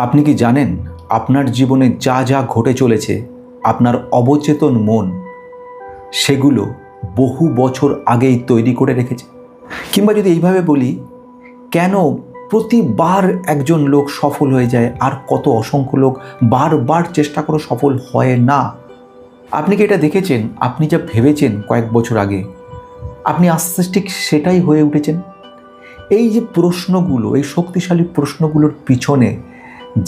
আপনি কি জানেন আপনার জীবনে যা যা ঘটে চলেছে আপনার অবচেতন মন সেগুলো বহু বছর আগেই তৈরি করে রেখেছে? কিংবা যদি এইভাবে বলি, কেন প্রতিবার একজন লোক সফল হয়ে যায় আর কত অসংখ্য লোক বারবার চেষ্টা করে সফল হয় না? আপনি কি এটা দেখেছেন? আপনি যা ভেবেছেন কয়েক বছর আগে, আপনি আস্তে আস্তে ঠিক সেটাই হয়ে উঠেছেন। এই যে প্রশ্নগুলো, এই শক্তিশালী প্রশ্নগুলোর পিছনে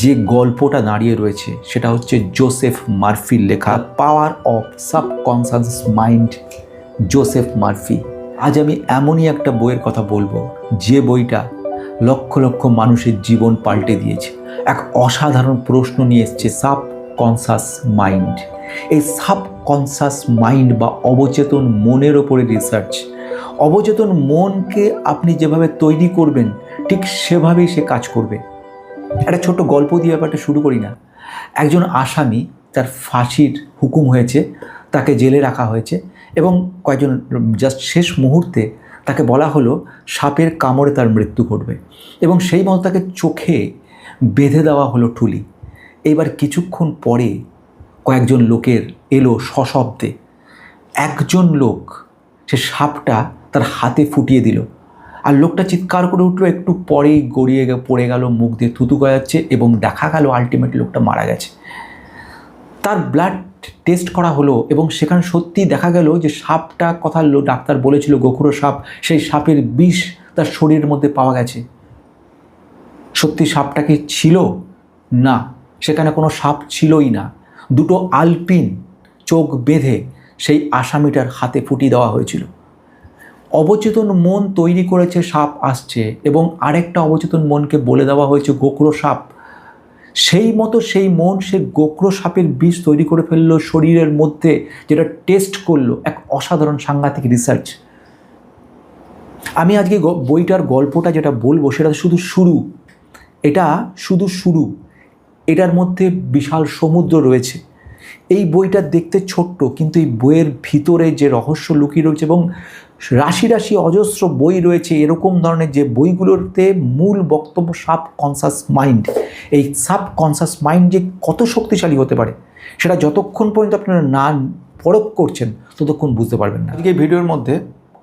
যে গল্পটা দাঁড়িয়ে রয়েছে সেটা হচ্ছে জোসেফ মার্ফির লেখা power of subconscious mind. Joseph Murphy. আজ আমি এমনই একটা বইয়ের কথা বলবো যে বইটা লক্ষ লক্ষ মানুষের জীবন পাল্টে দিয়েছে। এক অসাধারণ প্রশ্ন নিয়ে এসছে সাবকনশাস মাইন্ড। এই সাবকনশাস মাইন্ড বা অবচেতন মনের ওপরে রিসার্চ। অবচেতন মনকে আপনি যেভাবে তৈরি করবেন ঠিক সেভাবেই সে কাজ করবে। একটা ছোট্ট গল্প দিয়ে ব্যাপারটা শুরু করি না। একজন আসামি, তার ফাঁসির হুকুম হয়েছে, তাকে জেলে রাখা হয়েছে এবং কয়েকজন জাস্ট শেষ মুহূর্তে তাকে বলা হলো সাপের কামড়ে তার মৃত্যু ঘটবে এবং সেই মতো তাকে চোখে বেঁধে দেওয়া হলো ঠুলি। এইবার কিছুক্ষণ পরে কয়েকজন লোকের এলো সশব্দে। একজন লোক সে সাপটা তার হাতে ফুটিয়ে দিল আর লোকটা চিৎকার করে উঠলো। একটু পরেই গড়িয়ে পড়ে গেল, মুখ দিয়ে থুতু গড়াচ্ছে এবং দেখা গেল আলটিমেটলি লোকটা মারা গেছে। তার ব্লাড টেস্ট করা হলো এবং সেখানে সত্যি দেখা গেল যে সাপটা কথা ডাক্তার বলেছিল গোখরো সাপ, সেই সাপের বিষ তার শরীরের মধ্যে পাওয়া গেছে। সত্যি সাপটা কি ছিল? না, সেখানে কোনো সাপ ছিলই না। দুটো আলপিন চোখ বেঁধে সেই আসামিটার হাতে ফুটিয়ে দেওয়া হয়েছিল। অবচেতন মন তৈরি করেছে সাপ আসছে এবং আরেকটা অবচেতন মনকে বলে দেওয়া হয়েছে গোখরো সাপ। সেই মতো সেই মন সে গোখরো সাপের বিষ তৈরি করে ফেললো শরীরের মধ্যে, যেটা টেস্ট করলো। এক অসাধারণ সাংঘাতিক রিসার্চ। আমি আজকে বইটার গল্পটা যেটা বলবো সেটা শুধু শুরু। এটা শুধু শুরু। এটার মধ্যে বিশাল সমুদ্র রয়েছে। এই বইটা দেখতে ছোট্ট, কিন্তু এই বইয়ের ভিতরে যে রহস্য লুকিয়ে রয়েছে এবং রাশি রাশি অজস্র বই রয়েছে এরকম ধরনের, যে বইগুলোতে মূল বক্তব্য সাবকনশাস মাইন্ড। এই সাবকনশাস মাইন্ড যে কত শক্তিশালী হতে পারে সেটা যতক্ষণ পর্যন্ত আপনারা না পরখ করছেন ততক্ষণ বুঝতে পারবেন না। আজকে ভিডিওর মধ্যে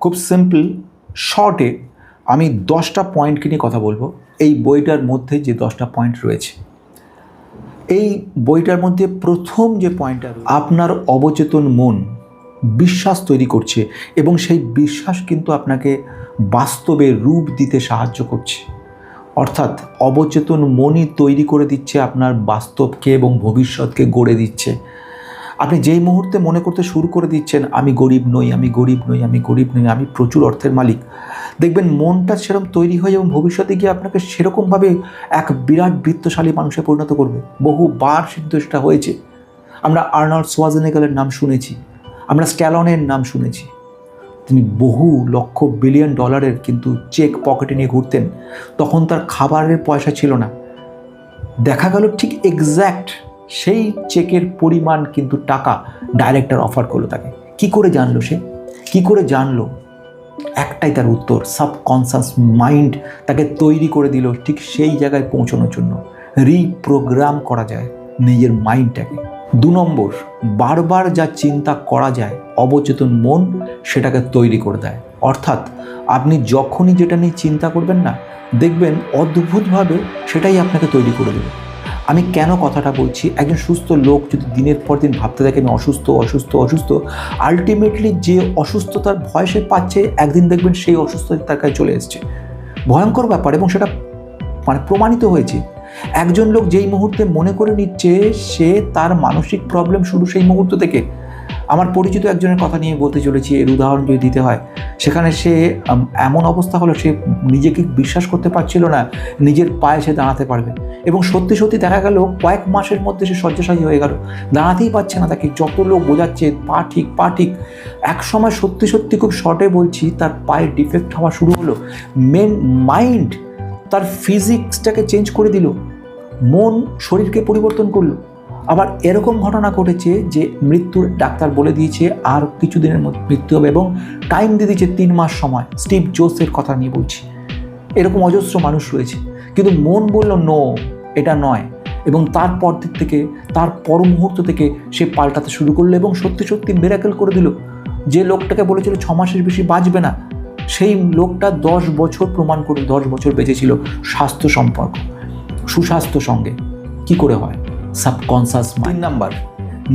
খুব সিম্পল শর্টে আমি 10টা পয়েন্টকে নিয়ে কথা বলবো। এই বইটার মধ্যে যে 10টা পয়েন্ট রয়েছে, এই বইটার মধ্যে প্রথম যে পয়েন্টটা, আপনার অবচেতন মন বিশ্বাস তৈরি করছে এবং সেই বিশ্বাস কিন্তু আপনাকে বাস্তবে রূপ দিতে সাহায্য করছে। অর্থাৎ অবচেতন মনই তৈরি করে দিচ্ছে আপনার বাস্তবকে এবং ভবিষ্যৎকে গড়ে দিচ্ছে। আপনি যেই মুহূর্তে মনে করতে শুরু করে দিচ্ছেন আমি গরিব নই, আমি গরিব নই, আমি গরিব নই, আমি প্রচুর অর্থের মালিক, দেখবেন মনটা সেরকম তৈরি হয়ে এবং ভবিষ্যতে গিয়ে আপনাকে সেরকমভাবে এক বিরাট বৃত্তশালী মানুষে পরিণত করবে। বহুবার সিদ্ধ সেটা হয়েছে। আমরা আর্নল্ড সোয়াজনেগারের নাম শুনেছি, আমরা স্ট্যালনের নাম শুনেছি। তিনি বহু লক্ষ বিলিয়ন ডলারের কিন্তু চেক পকেটে নিয়ে ঘুরতেন। তখন তার খাবারের পয়সা ছিল না। দেখা গেল ঠিক এক্স্যাক্ট সেই চেকের পরিমাণ কিন্তু টাকা ডাইরেক্টর অফার করলো তাকে। কি করে জানলো সে? কি করে জানলো? একটাই তার উত্তর, সাবকনশাস মাইন্ড তাকে তৈরি করে দিল ঠিক সেই জায়গায় পৌঁছানোর জন্য। রিপ্রোগ্রাম করা যায় নিজের মাইন্ডটাকে। 2 নম্বর, বারবার যা চিন্তা করা যায় অবচেতন মন সেটাকে তৈরি করে দেয়। অর্থাৎ আপনি যখনই যেটা নিয়ে চিন্তা করবেন না, দেখবেন অদ্ভুতভাবে সেটাই আপনাকে তৈরি করে দেবে। আমি কেন কথাটা বলছি? একজন সুস্থ লোক যদি দিনের পর দিন ভাবতে থাকে আমি অসুস্থ অসুস্থ অসুস্থ, আলটিমেটলি যে অসুস্থতার ভয় সে পাচ্ছে একদিন দেখবেন সেই অসুস্থতা তার কাছে চলে এসছে। ভয়ঙ্কর ব্যাপার এবং সেটা প্রমাণিত হয়েছে। একজন লোক যেই মুহূর্তে মনে করে নিচ্ছে সে তার মানসিক প্রবলেম শুরু সেই মুহূর্ত থেকে। আমার পরিচিত একজনের কথা নিয়ে বলতে চলেছি, এর উদাহরণ যদি দিতে হয়, সেখানে সে এমন অবস্থা হলো সে নিজেকে বিশ্বাস করতে পারছিল না নিজের পায়ে সে দাঁড়াতে পারবে এবং সত্যি সত্যি দেখা গেল কয়েক মাসের মধ্যে সে শয্যাশায়ী হয়ে গেল। দাঁড়াতেই পারছে না, তাকে যত লোক বোঝাচ্ছে পা ঠিক পা ঠিক। এক সময় সত্যি সত্যি খুব শর্টে বলছি তার পায়ে ডিফেক্ট হওয়া শুরু হলো। মাইন্ড তার ফিজিক্সটাকে চেঞ্জ করে দিল, মন শরীরকে পরিবর্তন করলো। আবার এরকম ঘটনা ঘটেছে যে মৃত্যুর ডাক্তার বলে দিয়েছে আর কিছুদিনের মধ্যে মৃত্যু হবে এবং টাইম দিয়ে দিয়েছে 3 মাস সময়। স্টিভ জবসের কথা নিয়ে বলছি। এরকম অজস্র মানুষ রয়েছে, কিন্তু মন বলল নো, এটা নয়। এবং তারপর দিক থেকে, তার পর মুহূর্ত থেকে সে পাল্টাতে শুরু করলো এবং সত্যি সত্যি মিরাকেল করে দিল। যে লোকটাকে বলেছিল 6 মাসের বেশি বাঁচবে না, সেই লোকটা 10 বছর প্রমাণ করে 10 বছর বেঁচেছিল স্বাস্থ্য সম্পর্ক, সুস্বাস্থ্য সঙ্গে। কি করে হয়? Subconscious mind. 3 নাম্বার,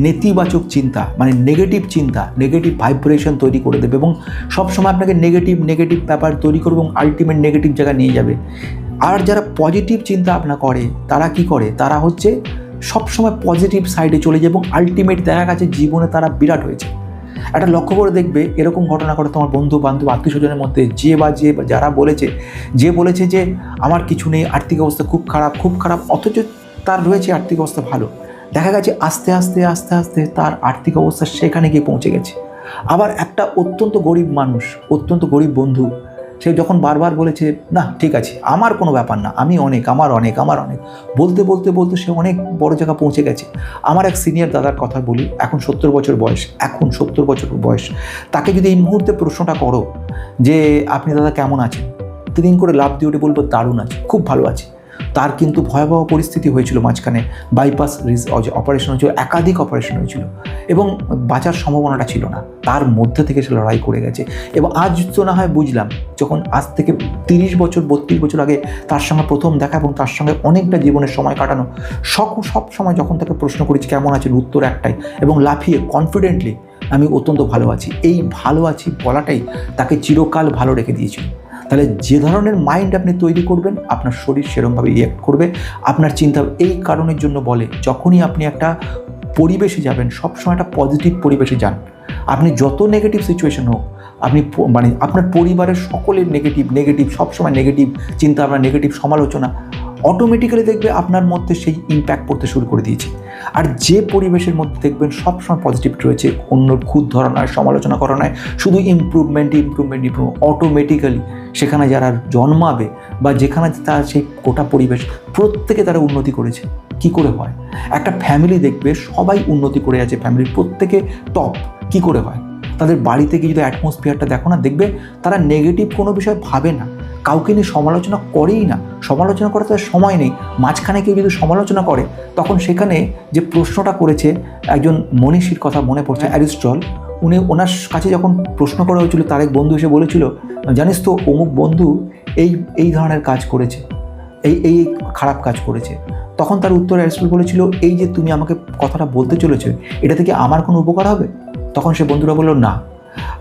নেতিবাচক চিন্তা, মানে নেগেটিভ চিন্তা, নেগেটিভ ভাইব্রেশন তৈরি করে দেবে এবং সবসময় আপনাকে নেগেটিভ ব্যাপার তৈরি করবে এবং আলটিমেট নেগেটিভ জায়গায় নিয়ে যাবে। আর যারা পজিটিভ চিন্তা ভাবনা করে তারা কি করে? তারা হচ্ছে সবসময় পজিটিভ সাইডে চলে যায় এবং আলটিমেট দেখা গেছে জীবনে তারা বিরাট হয়েছে। একটা লক্ষ্য করে দেখবে, এরকম ঘটনা করে তোমার বন্ধু বান্ধব আত্মীয় স্বজনের মধ্যে যারা বলেছে যে আমার কিছু নেই, আর্থিক অবস্থা খুব খারাপ, অথচ তার রয়েছে আর্থিক অবস্থা ভালো। দেখা গেছে আস্তে আস্তে তার আর্থিক অবস্থা সেখানে গিয়ে পৌঁছে গেছে। আবার একটা অত্যন্ত গরিব মানুষ, অত্যন্ত গরিব বন্ধু, সে যখন বারবার বলেছে না ঠিক আছে, আমার কোনো ব্যাপার না, আমার অনেক বলতে সে অনেক বড় জায়গা পৌঁছে গেছে। আমার এক সিনিয়র দাদার কথা বলি, এখন 70 বছর বয়স। তাকে যদি এই মুহূর্তে প্রশ্নটা করো যে আপনি দাদা কেমন আছেন, দিন করে লাভ দিয়ে উঠে বলবো দারুণ আছে, খুব ভালো আছে। তার কিন্তু ভয়াবহ পরিস্থিতি হয়েছিল, মাঝখানে বাইপাস অপারেশন হয়েছিল, একাধিক অপারেশন হয়েছিল এবং বাঁচার সম্ভাবনাটা ছিল না। তার মধ্যে থেকে সে লড়াই করে গেছে এবং আজ তো না হয় বুঝলাম, যখন আজ থেকে 32 বছর আগে তার সঙ্গে প্রথম দেখা এবং তার সঙ্গে অনেকটা জীবনের সময় কাটানো, সব সময় যখন তাকে প্রশ্ন করেছি কেমন আছেন, উত্তর একটাই এবং লাফিয়ে কনফিডেন্টলি আমি অত্যন্ত ভালো আছি। এই ভালো আছি বলাটাই তাকে চিরকাল ভালো রেখে দিয়েছিল। তাহলে যে ধরনের মাইন্ড আপনি তৈরি করবেন, আপনার শরীর সেরকমভাবে রিঅ্যাক্ট করবে। আপনার চিন্তা এই কারণের জন্য বলে, যখনই আপনি একটা পরিবেশে যাবেন, সবসময় একটা পজিটিভ পরিবেশে যান। আপনি যত নেগেটিভ সিচুয়েশন হোক, আপনি মানে আপনার পরিবারের সকলের নেগেটিভ সবসময় নেগেটিভ চিন্তা, আপনার নেগেটিভ সমালোচনা অটোমেটিক্যালি দেখবে আপনার মধ্যে সেই ইম্প্যাক্ট পড়তে শুরু করে দিয়েছে। আর যে পরিবেশের মধ্যে দেখবেন সবসময় পজিটিভ রয়েছে, অন্যর খুদ ধরা নয়, সমালোচনা করা নয়, শুধু ইমপ্রুভমেন্ট, অটোমেটিক্যালি সেখানে যারা জন্মাবে বা যেখানে তার সেই গোটা পরিবেশ, প্রত্যেকে তারা উন্নতি করেছে। কি করে হয়? একটা ফ্যামিলি দেখবে সবাই উন্নতি করে আছে, ফ্যামিলির প্রত্যেকে টপ। কি করে হয়? তাদের বাড়িতে গিয়ে যদি অ্যাটমসফিয়ারটা দেখো না, দেখবে তারা নেগেটিভ কোনো বিষয় ভাবে না, কাউকে নিয়ে সমালোচনা করেই না, সমালোচনা করার তাদের সময় নেই। মাঝখানে কেউ যদি সমালোচনা করে, তখন সেখানে যে প্রশ্নটা করেছে, একজন মনীষীর কথা মনে পড়ছে, অ্যারিস্টটল, ওনার কাছে যখন প্রশ্ন করা হয়েছিল, তার এক বন্ধু এসে বলেছিল, জানিস তো অমুক বন্ধু এই ধরনের কাজ করেছে, এই খারাপ কাজ করেছে। তখন তার উত্তরে অ্যারিস্টটল বলেছিল, এই যে তুমি আমাকে কথাটা বলতে চলেছো, এটা থেকে আমার কোনো উপকার হবে? তখন সে বন্ধুরা বলল, না।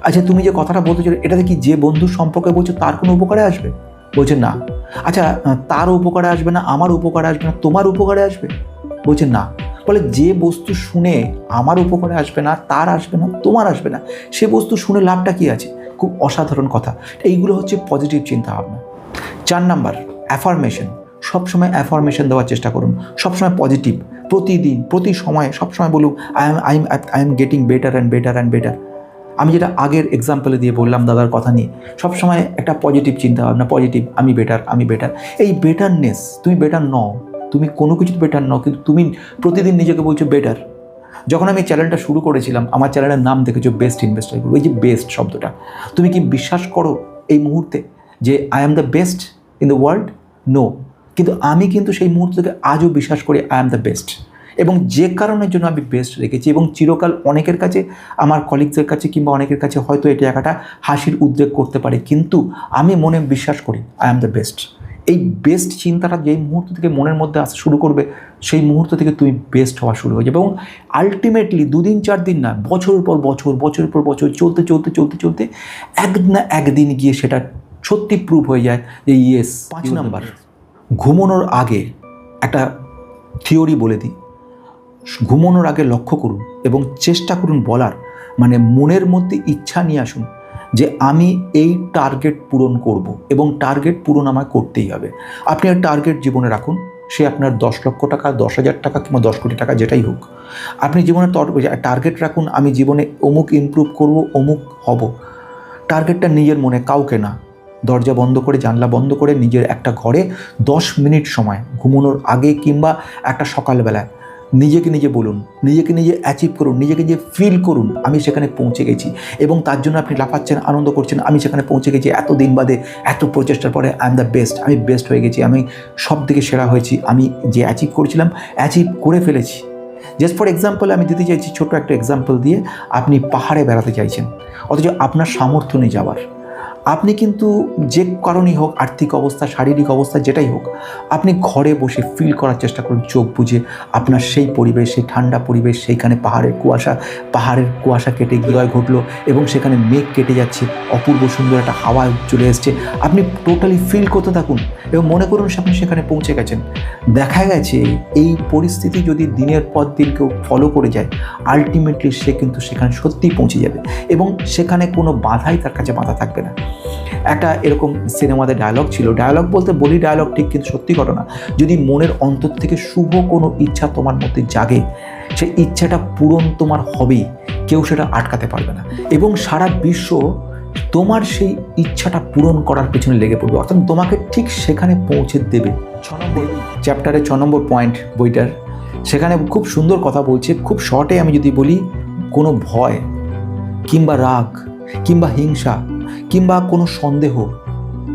আচ্ছা, তুমি যে কথাটা বলতে চলে, এটাতে কি যে বন্ধুর সম্পর্কে বলছো তার কোনো উপকারে আসবে? বলছে না। আচ্ছা, তার উপকারে আসবে না, আমার উপকারে আসবে না, তোমার উপকারে আসবে? বলছে না। বলে যে বস্তু শুনে আমার উপকারে আসবে না, তার আসবে না, তোমার আসবে না, সে বস্তু শুনে লাভটা কি আছে? খুব অসাধারণ কথা। এইগুলো হচ্ছে পজিটিভ চিন্তা ভাবনা। 4 নাম্বার, অ্যাফার্মেশন। সবসময় অ্যাফার্মেশন দেওয়ার চেষ্টা করুন, সবসময় পজিটিভ, প্রতিদিন প্রতি সময় সবসময় বলুন I am getting better and better. আমি যেটা আগের এক্সাম্পলে দিয়ে বললাম দাদার কথা নিয়ে, সবসময় একটা পজিটিভ চিন্তা ভাবনা, পজিটিভ, আমি বেটার। এই বেটারনেস, তুমি বেটার নও, তুমি কোনো কিছু বেটার নও, কিন্তু তুমি প্রতিদিন নিজেকে বলছো বেটার। যখন আমি চ্যানেলটা শুরু করেছিলাম, আমার চ্যানেলের নাম দেখেছো বেস্ট ইনভেস্টার গ্রুপ। এই যে বেস্ট শব্দটা, তুমি কি বিশ্বাস করো এই মুহূর্তে যে I am the best in the world? No. কিন্তু আমি কিন্তু সেই মুহূর্ত থেকে আজও বিশ্বাস করি আই অ্যাম দ্য বেস্ট, এবং যে কারণের জন্য আমি বেস্ট রেখেছি। এবং চিরকাল অনেকের কাছে, আমার কলিগসদের কাছে কিংবা অনেকের কাছে হয়তো এই জায়গাটা হাসির উদ্রেক করতে পারে, কিন্তু আমি মনে বিশ্বাস করি আই অ্যাম দ্য বেস্ট। এই বেস্ট চিন্তাটা যেই মুহূর্ত থেকে মনের মধ্যে আসা শুরু করবে, সেই মুহূর্ত থেকে তুমি বেস্ট হওয়া শুরু হয়ে যাবে। এবং আলটিমেটলি 2 দিন 4 দিন না, বছরের পর বছর চলতে এক না একদিন গিয়ে সেটা সত্যি প্রুভ হয়ে যায় যে ইয়েস। 5 নাম্বার, ঘুমানোর আগে একটা থিওরি বলে দিই। ঘুমানোর আগে লক্ষ্য করুন এবং চেষ্টা করুন বলার, মানে মনের মধ্যে ইচ্ছা নিয়ে আসুন যে আমি এই টার্গেট পূরণ করব এবং টার্গেট পূরণ আমায় করতেই হবে। আপনি একটা টার্গেট জীবনে রাখুন, সে আপনার 10 লক্ষ টাকা, 10,000 টাকা কিংবা 10 কোটি টাকা, যেটাই হোক। আপনি জীবনে টার্গেট রাখুন, আমি জীবনে অমুক ইমপ্রুভ করব, অমুক হব। টার্গেটটা নিজের মনে, কাউকে না। দরজা বন্ধ করে, জানলা বন্ধ করে, নিজের একটা ঘরে 10 মিনিট সময় ঘুমানোর আগে কিংবা একটা সকালবেলায় নিজেকে নিজে বলুন, নিজেকে নিজে অ্যাচিভ করুন, নিজেকে নিজে ফিল করুন আমি সেখানে পৌঁছে গেছি, এবং তার জন্য আপনি লাফাচ্ছেন, আনন্দ করছেন, আমি সেখানে পৌঁছে গেছি, এত দিন বাদে, এত প্রচেষ্টার পরে আই এম দ্য বেস্ট, আমি বেস্ট হয়ে গেছি, আমি সব থেকে সেরা হয়েছি, আমি যে অ্যাচিভ করেছিলাম অ্যাচিভ করে ফেলেছি। জাস্ট ফর এক্সাম্পল আমি দিতে চাইছি, ছোট একটা এক্সাম্পল দিয়ে, আপনি পাহাড়ে বেড়াতে চাইছেন, অথচ আপনার সামর্থ্য নেই যাওয়ার। আপনি কিন্তু যে কারণেই হোক, আর্থিক অবস্থা, শারীরিক অবস্থা যেটাই হোক, আপনি ঘরে বসে ফিল করার চেষ্টা করুন, চোখ বুজে আপনার সেই পরিবেশ, সেই ঠান্ডা পরিবেশ, সেইখানে পাহাড়ের কুয়াশা কেটে গিয়ে ঘটলো এবং সেখানে মেঘ কেটে যাচ্ছে, অপূর্ব সুন্দর একটা হাওয়া চলে এসছে, আপনি টোটালি ফিল করতে থাকুন এবং মনে করুন আপনি সেখানে পৌঁছে গেছেন। দেখা গেছে এই পরিস্থিতি যদি দিনের পর দিন কেউ ফলো করে যায়, আলটিমেটলি সে কিন্তু সেখানে সত্যিই পৌঁছে যাবে এবং সেখানে কোনো বাধাই তার কাছে বাধা থাকবে না। একটা এরকম সিনেমাতে ডায়লগ ছিল, ডায়লগ বলতে বলি ডায়লগ ঠিক, কিন্তু সত্যি ঘটনা, যদি মনের অন্তর থেকে শুভ কোনো ইচ্ছা তোমার মধ্যে জাগে, সেই ইচ্ছাটা পূরণ তোমার হবেই, কেউ সেটা আটকাতে পারবে না এবং সারা বিশ্ব তোমার সেই ইচ্ছাটা পূরণ করার পেছনে লেগে পড়বে, অর্থাৎ তোমাকে ঠিক সেখানে পৌঁছে দেবে। 6 নম্বর চ্যাপ্টারে 6 নম্বর পয়েন্ট বইটার, সেখানে খুব সুন্দর কথা বলছে। খুব শর্টে আমি যদি বলি, কোনো ভয় কিংবা রাগ কিংবা হিংসা কিংবা কোনো সন্দেহ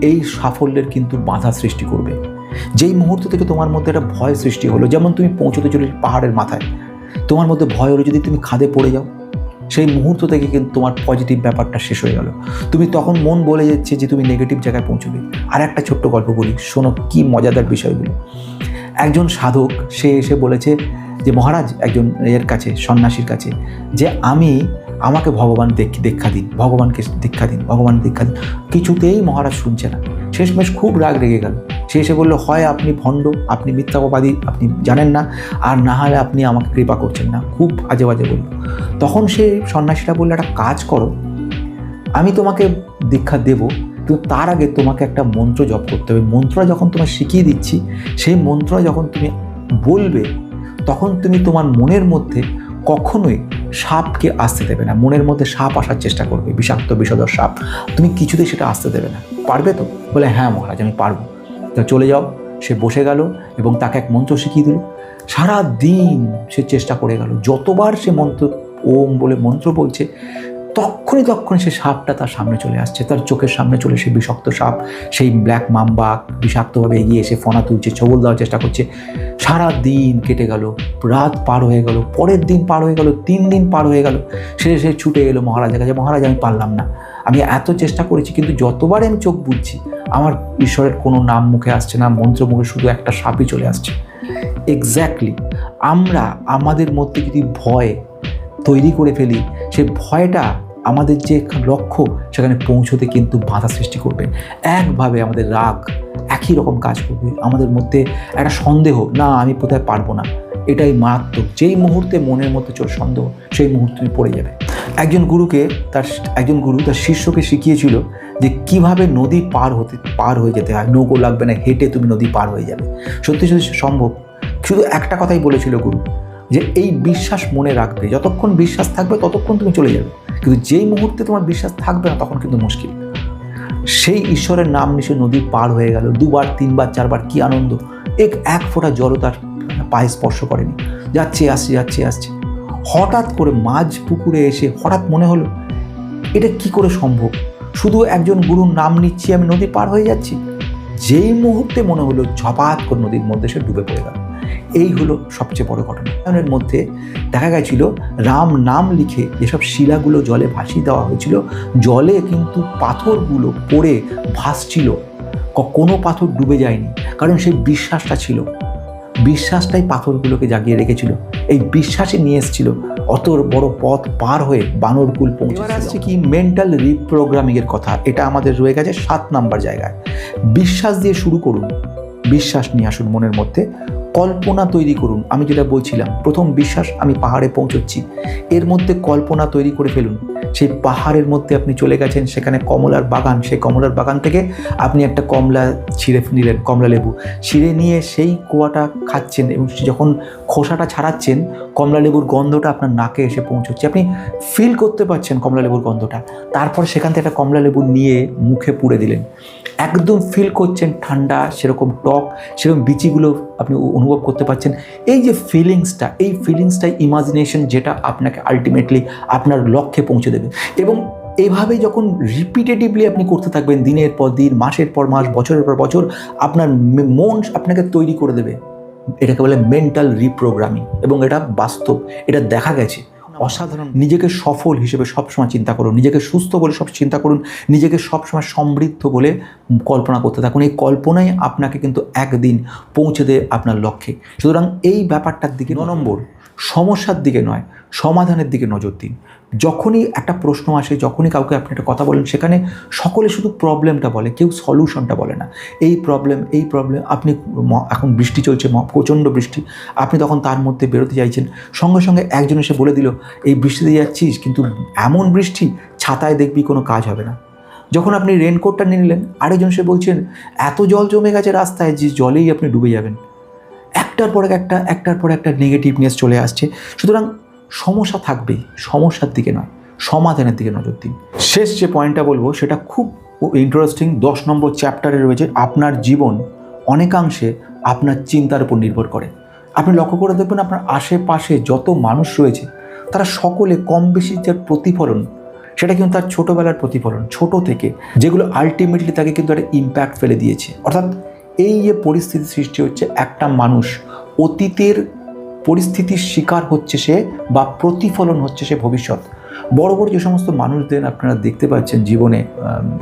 এই সাফল্যের কিন্তু বাধা সৃষ্টি করবে। যেই মুহূর্ত থেকে তোমার মধ্যে একটা ভয় সৃষ্টি হলো, যেমন তুমি পৌঁছতে চলে পাহাড়ের মাথায়, তোমার মধ্যে ভয় হলো যদি তুমি খাদে পড়ে যাও, সেই মুহূর্ত থেকে কিন্তু তোমার পজিটিভ ব্যাপারটা শেষ হয়ে গেল। তুমি তখন মন বলে যাচ্ছে যে তুমি নেগেটিভ জায়গায় পৌঁছবে। আর একটা ছোট্ট গল্প বলি, শোনো কি মজাদার বিষয়গুলো। একজন সাধক সে এসে বলেছে যে মহারাজ, একজন এর কাছে, সন্ন্যাসীর কাছে, যে আমাকে ভগবান দীক্ষা দিন, ভগবানকে দীক্ষা দিন, ভগবান দীক্ষা দিন। কিছুতেই মহারাজ শুনছে না। শেষমেশ খুব রাগ রেগে গেল। সে এসে বললো, হয় আপনি ভণ্ড, আপনি মিথ্যাবাদী, আপনি জানেন না, আর না হলে আপনি আমাকে কৃপা করছেন না। খুব আজে বাজে বলল। তখন সে সন্ন্যাসীটা বললো, একটা কাজ করো, আমি তোমাকে দীক্ষা দেব, কিন্তু তার আগে তোমাকে একটা মন্ত্র জপ করতে হবে। মন্ত্রটা যখন তোমায় শিখিয়ে দিচ্ছি, সেই মন্ত্রটা যখন তুমি বলবে, তখন তুমি তোমার মনের মধ্যে কখনোই সাপকে আসতে দেবে না। মনের মধ্যে সাপ আসার চেষ্টা করবে, বিষাক্ত বিষধর সাপ, তুমি কিছুতেই সেটা আসতে দেবে না। পারবে তো? বলে হ্যাঁ মহারাজ, আমি পারবো। তা চলে যাও। সে বসে গেল এবং তাকে এক মন্ত্র শিখিয়ে দিল। সারা দিন সে চেষ্টা করে গেল, যতবার সে মন্ত্র ওম বলে মন্ত্র বলছে, তখনই সে সাপটা তার সামনে চলে আসছে, তার চোখের সামনে চলে এসে বিষাক্ত সাপ, সেই ব্ল্যাক মাম্বা বিষাক্তভাবে এগিয়ে এসে ফনা তুলছে, ছবল দেওয়ার চেষ্টা করছে। সারা দিন কেটে গেল, রাত পার হয়ে গেল, পরের দিন পার হয়ে গেল, 3 দিন পার হয়ে গেল। সে ছুটে এলো মহারাজের কাছে, মহারাজ আমি পারলাম না, আমি এত চেষ্টা করেছি, কিন্তু যতবারই আমি চোখ বুঝছি আমার ঈশ্বরের কোনো নাম মুখে আসছে না, মন্ত্র মুখে শুধু একটা সাপই চলে আসছে। এক্স্যাক্টলি আমরা আমাদের মধ্যে যদি ভয় তৈরি করে ফেলি, সেই ভয়টা আমাদের যে লক্ষ্য সেখানে পৌঁছতে কিন্তু বাধা সৃষ্টি করবে। একভাবে আমাদের রাগ একই রকম কাজ করবে, আমাদের মধ্যে একটা সন্দেহ, না আমি কোথায় পারবো না, এটাই মারাত্মক। যেই মুহূর্তে মনের মধ্যে চলে সন্দেহ, সেই মুহূর্তে তুমি পড়ে যাবে। একজন গুরু তার শিষ্যকে শিখিয়েছিল যে কিভাবে নদী পার হয়ে যেতে হয়। নৌকো লাগবে না, হেঁটে তুমি নদী পার হয়ে যাবে। সত্যি সম্ভব। শুধু একটা কথাই বলেছিল গুরু, যে এই বিশ্বাস মনে রাখবে, যতক্ষণ বিশ্বাস থাকবে ততক্ষণ তুমি চলে যাবে, কিন্তু যেই মুহূর্তে তোমার বিশ্বাস থাকবে না তখন কিন্তু মুশকিল। সেই ঈশ্বরের নাম নিশে নদী পার হয়ে গেল, 2বার 3বার 4বার, কি আনন্দ। এক ফোঁটা জলও তার পায়ে স্পর্শ করেনি, যাচ্ছে আসছে। হঠাৎ করে মাঝ পুকুরে এসে হঠাৎ মনে হলো, এটা কি করে সম্ভব? শুধু একজন গুরুর নাম নিচ্ছি, আমি নদী পার হয়ে যাচ্ছি। যেই মুহূর্তে মনে হলো, ঝপাত করে নদীর মধ্যে সে ডুবে পড়ে গেল। এই হলো সবচেয়ে বড় ঘটনা। এর মধ্যে দেখা গেছিল, রাম নাম লিখে যেসব শিলাগুলো জলে ভাসিয়ে দেওয়া হয়েছিল, জলে কিন্তু পাথরগুলো পড়ে ভাসছিল, কোনো পাথর ডুবে যায়নি, কারণ সেই বিশ্বাসটা ছিল। বিশ্বাসটাই পাথরগুলোকে জাগিয়ে রেখেছিল। এই বিশ্বাসে নিয়ে এসেছিল অত বড় পথ পার হয়ে বানরকুল পৌঁছে। আসছে কি মেন্টাল রিপ্রোগ্রামিংয়ের কথা, এটা আমাদের রয়ে গেছে 7 নম্বর জায়গায়। বিশ্বাস দিয়ে শুরু করুন, বিশ্বাস নিয়ে আসুন মনের মধ্যে, কল্পনা তৈরি করুন। আমি যেটা বলছিলাম, প্রথম বিশ্বাস, আমি পাহাড়ে পৌঁছচ্ছি, এর মধ্যে কল্পনা তৈরি করে ফেলুন। সেই পাহাড়ের মধ্যে আপনি চলে গেছেন, সেখানে কমলার বাগান, সেই কমলার বাগান থেকে আপনি একটা কমলা ছিঁড়ে নিলেন, কমলা লেবু ছিঁড়ে নিয়ে সেই কোয়াটা খাচ্ছেন, এবং যখন খোসাটা ছাড়াচ্ছেন, কমলা লেবুর গন্ধটা আপনার নাকে এসে পৌঁছচ্ছে, আপনি ফিল করতে পারছেন কমলা লেবুর গন্ধটা। তারপর সেখান থেকে একটা কমলা লেবু নিয়ে মুখে পুড়ে দিলেন। একদম ফিল করছেন ঠান্ডা, সেরকম টক, সেরকম বিচিগুলো আপনি অনুভব করতে পারছেন। এই যে এই ফিলিংসটাই ইমাজিনেশন, যেটা আপনাকে আলটিমেটলি আপনার লক্ষ্যে পৌঁছে দেবে। এবং এইভাবে যখন রিপিটেটিভলি আপনি করতে থাকবেন, দিনের পর দিন, মাসের পর মাস, বছরের পর বছর, আপনার মন আপনাকে তৈরি করে দেবে। এটাকে বলে মেন্টাল রিপ্রোগ্রামিং, এবং এটা বাস্তব, এটা দেখা গেছে। অসাধারণ। নিজেকে সফল হিসেবে সবসময় চিন্তা করুন, নিজেকে সুস্থ বলে সব চিন্তা করুন, নিজেকে সবসময় সমৃদ্ধ বলে কল্পনা করতে থাকুন। এই কল্পনাই আপনাকে কিন্তু একদিন পৌঁছে দেয় আপনার লক্ষ্যে। সুতরাং এই ব্যাপারটার দিকে 9 নম্বর, সমস্যার দিকে নয়, সমাধানের দিকে নজর দিন। যখনই একটা প্রশ্ন আসে, যখনই কাউকে আপনি একটা কথা বলেন, সেখানে সকলে শুধু প্রবলেমটা বলে, কেউ সলিউশনটা বলে না। এই প্রবলেম, আপনি এখন বৃষ্টি চলছে, প্রচণ্ড বৃষ্টি, আপনি তখন তার মধ্যে বেরোতে চাইছেন, সঙ্গে সঙ্গে একজন এসে বলে দিল, এই বৃষ্টিতে যাচ্ছিস, কিন্তু এমন বৃষ্টি, ছাতায় দেখবি কোনো কাজ হবে না। যখন আপনি রেনকোটটা নিয়ে নিলেন, আরেকজন এসে বলছেন, এত জল জমে গেছে রাস্তায় যে জলেই আপনি ডুবে যাবেন। একটার পর একটা নেগেটিভনেস চলে আসছে। সুতরাং সমস্যা থাকবেই, সমস্যার দিকে নয়, সমাধানের দিকে নজর দিন। শেষ যে পয়েন্টটা বলবো সেটা খুব ইন্টারেস্টিং। 10 নম্বর চ্যাপ্টারে রয়েছে, আপনার জীবন অনেকাংশে আপনার চিন্তার উপর নির্ভর করে। আপনি লক্ষ্য করে দেখবেন, আপনার আশেপাশে যত মানুষ রয়েছে, তারা সকলে কম বেশি যে প্রতিফলন, সেটা কিন্তু তার ছোটোবেলার প্রতিফলন, ছোট থেকে, যেগুলো আলটিমেটলি তাকে কিন্তু একটা ইম্প্যাক্ট ফেলে দিয়েছে। অর্থাৎ এই যে পরিস্থিতি সৃষ্টি হচ্ছে, একটা মানুষ অতীতের পরিস্থিতির শিকার হচ্ছে সে, বা প্রতিফলন হচ্ছে সে ভবিষ্যৎ। বড় বড় যে সমস্ত মানুষদের আপনারা দেখতে পাচ্ছেন জীবনে,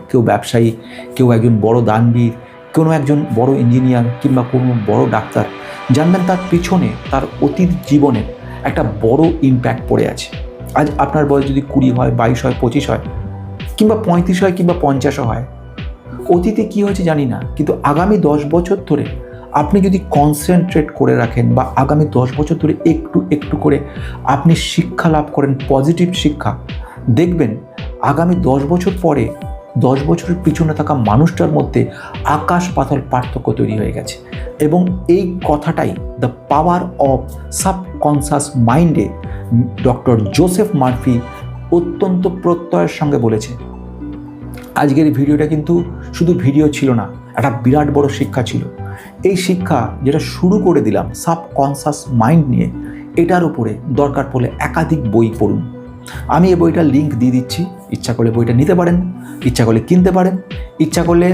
কেউ ব্যবসায়ী, কেউ একজন বড় দানবীর, কোনো একজন বড় ইঞ্জিনিয়ার, কিংবা কোনো বড় ডাক্তার, জানবেন তার পিছনে তার অতীত জীবনে একটা বড় ইম্প্যাক্ট পড়ে আছে। আজ আপনার বয়স যদি 20 হয়, 22 হয়, 25 হয়, কিংবা 35 হয়, কিংবা 50 হয়, অতীতে কী হয়েছে জানি না, কিন্তু আগামী 10 বছর ধরে আপনি যদি কনসেন্ট্রেট করে রাখেন, বা আগামী 10 বছর ধরে একটু একটু করে আপনি শিক্ষা লাভ করেন, পজিটিভ শিক্ষা, দেখবেন আগামী 10 বছর পরে 10 বছরের পিছনে থাকা মানুষটার মধ্যে আকাশ পাতাল পার্থক্য তৈরি হয়ে গেছে। এবং এই কথাটাই দ্য পাওয়ার অফ সাবকনসাস মাইন্ডে ডক্টর জোসেফ মার্ফি অত্যন্ত প্রত্যয়ের সঙ্গে বলেছে। আজকের এই ভিডিওটা কিন্তু শুধু ভিডিও ছিল না, একটা বিরাট বড় শিক্ষা ছিল। এই শিক্ষা যেটা শুরু করে দিলাম সাবকনসাস মাইন্ড নিয়ে, এটার উপরে দরকার পড়লে একাধিক বই পড়ুন। আমি এই বইটার লিঙ্ক দিয়ে দিচ্ছি, ইচ্ছা করলে বইটা নিতে পারেন, ইচ্ছা করলে কিনতে পারেন, ইচ্ছা করলে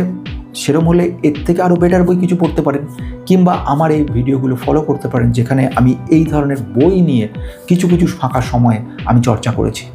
সেরকম হলে এর থেকে আরও বেটার বই কিছু পড়তে পারেন, কিংবা আমার এই ভিডিওগুলো ফলো করতে পারেন, যেখানে আমি এই ধরনের বই নিয়ে কিছু ফাঁকা সময়ে আমি চর্চা করেছি।